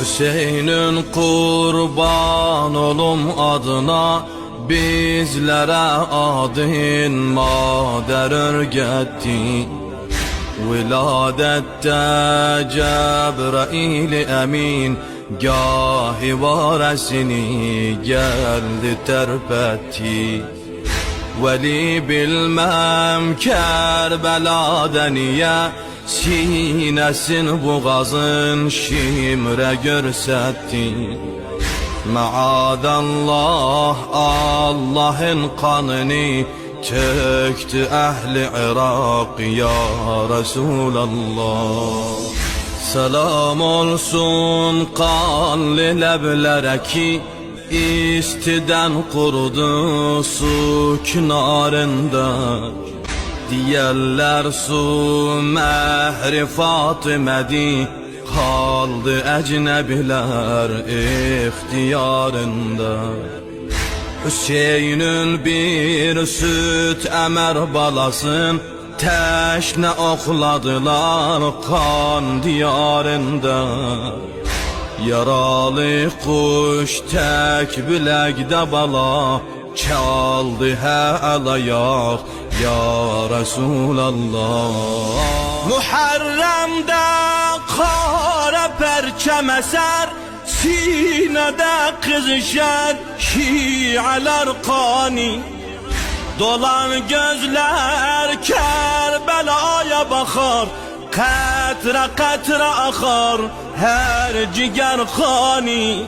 Hüseyin'in kurban olum adına, bizlere adın mader örgetti. Viladette Cebrail emin, gahi varesini geldi terpetti. Veli bilmem Kerbela'da niye, sinesin boğazın şimre görsetti. Maadallah Allah'ın kanını töktü ehli Irak ya Resulallah. Selam olsun kanlı leblere ki, istiden kurudu su kenarında. Diyerler su mehri Fatıme'di, kaldı ecnebiler ihtiyarında. Hüseyin'in bir süt emer balasın, teşne okladılar kan diyarında. Yaralı kuş tek bilekde bala, çaldı el ayak ya Resulallah. Muharrem'de kara perçem eser, sinede kızışar şialar kani. Dolan gözler Kerbela'ya bakar, katre katre akar her ciger kani.